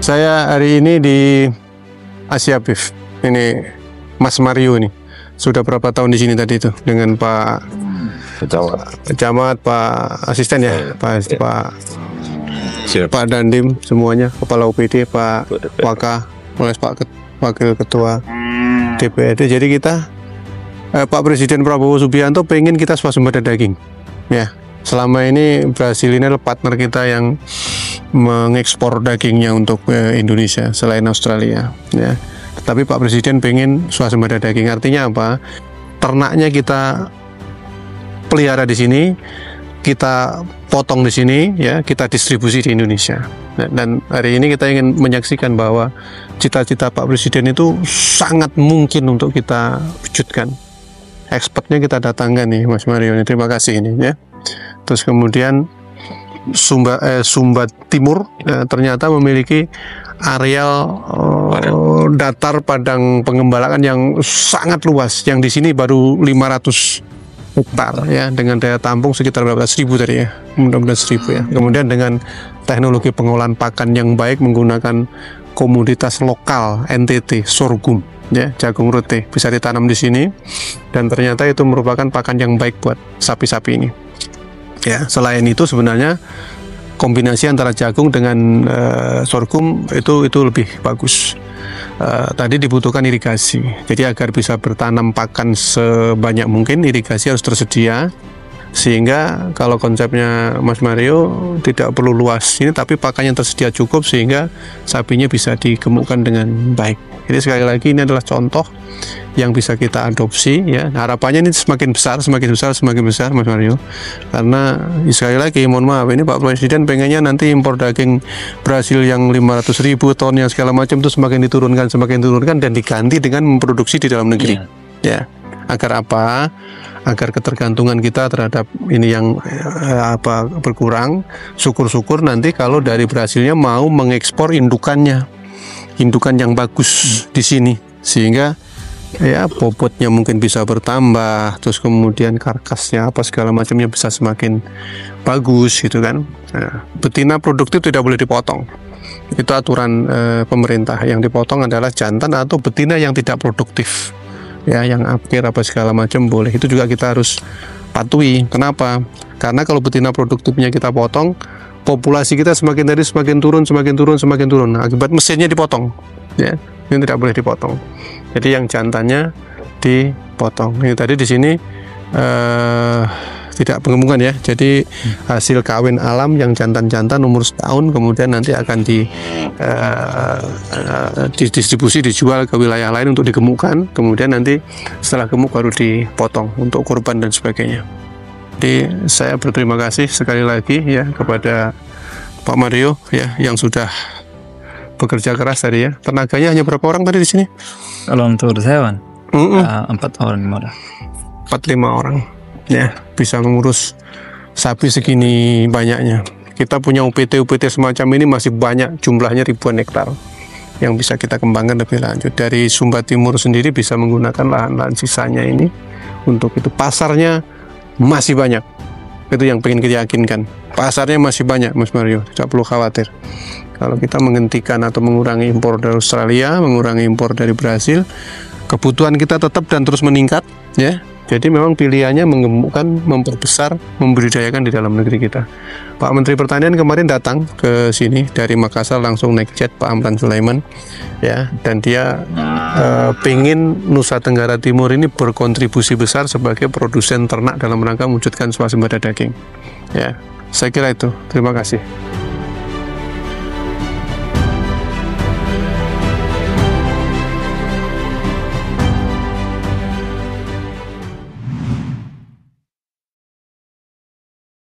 Saya hari ini di Asia Beef. Ini Mas Mario nih. Sudah berapa tahun di sini tadi itu dengan Pak Pecamat, Pak Asisten ya, Pak Dandim semuanya, Kepala UPD, Pak Waka, Pak Wakil Ketua DPRD. Jadi kita Pak Presiden Prabowo Subianto pengen kita swasembada daging. Ya, selama ini Brasil ini adalah partner kita yang mengekspor dagingnya untuk Indonesia selain Australia. Ya, tetapi Pak Presiden pengen swasembada daging. Artinya apa? Ternaknya kita pelihara di sini, kita potong di sini, ya, kita distribusi di Indonesia. Dan hari ini kita ingin menyaksikan bahwa cita-cita Pak Presiden itu sangat mungkin untuk kita wujudkan. Expertnya kita datangkan nih, Mas Mario. Terima kasih ini ya. Terus kemudian Sumba Timur ternyata memiliki areal datar padang pengembalaan yang sangat luas. Yang di sini baru 500 hektar ya, dengan daya tampung sekitar berapa? 1000 tadi ya, mudah-mudahan 1000 ya. Kemudian dengan teknologi pengolahan pakan yang baik menggunakan komoditas lokal NTT sorghum ya, jagung roti bisa ditanam di sini, dan ternyata itu merupakan pakan yang baik buat sapi-sapi ini. Ya, selain itu sebenarnya kombinasi antara jagung dengan sorghum itu lebih bagus. Tadi dibutuhkan irigasi. Jadi agar bisa bertanam pakan sebanyak mungkin, irigasi harus tersedia. Sehingga kalau konsepnya Mas Mario tidak perlu luas ini, tapi pakannya tersedia cukup sehingga sapinya bisa digemukkan dengan baik. Jadi sekali lagi ini adalah contoh yang bisa kita adopsi ya. Harapannya ini semakin besar Mas Mario. Karena sekali lagi mohon maaf, ini Pak Presiden pengennya nanti impor daging Brasil yang 500.000 ton yang segala macam itu semakin diturunkan dan diganti dengan memproduksi di dalam negeri. Ya. Agar apa? Agar ketergantungan kita terhadap ini yang berkurang. Syukur-syukur nanti kalau dari Brasilnya mau mengekspor indukan yang bagus di sini, sehingga ya bobotnya mungkin bisa bertambah, terus kemudian karkasnya apa segala macamnya bisa semakin bagus gitu kan. Nah, betina produktif tidak boleh dipotong. Itu aturan pemerintah. Yang dipotong adalah jantan atau betina yang tidak produktif. Ya, yang akhir apa segala macam boleh. Itu juga kita harus patuhi. Kenapa? Karena kalau betina produktifnya kita potong, populasi kita semakin turun. Nah, akibat mesinnya dipotong. Ya, ini tidak boleh dipotong. Jadi yang jantannya dipotong. Ini tadi di sini tidak pengemungan ya. Jadi hasil kawin alam yang jantan-jantan umur setahun, kemudian nanti akan didistribusi, dijual ke wilayah lain untuk digemukkan. Kemudian nanti setelah gemuk baru dipotong untuk kurban dan sebagainya. Jadi saya berterima kasih sekali lagi ya kepada Pak Mario ya yang sudah bekerja keras tadi ya. Tenaganya hanya berapa orang tadi di sini? Kalau untuk hewan 4 orang 4-5 orang ya, bisa mengurus sapi segini banyaknya. Kita punya UPT semacam ini masih banyak, jumlahnya ribuan hektar yang bisa kita kembangkan lebih lanjut. Dari Sumba Timur sendiri bisa menggunakan lahan-lahan sisanya ini untuk itu. Pasarnya masih banyak, itu yang pengen kita yakinkan. Pasarnya masih banyak Mas Mario, tidak perlu khawatir. Kalau kita menghentikan atau mengurangi impor dari Australia, mengurangi impor dari Brasil, kebutuhan kita tetap dan terus meningkat ya. Jadi memang pilihannya menggemukkan, memperbesar, membudidayakan di dalam negeri kita. Pak Menteri Pertanian kemarin datang ke sini dari Makassar, langsung naik jet, Pak Amran Sulaiman ya, dan dia pengen Nusa Tenggara Timur ini berkontribusi besar sebagai produsen ternak dalam rangka mewujudkan swasembada daging ya. Saya kira itu. Terima kasih.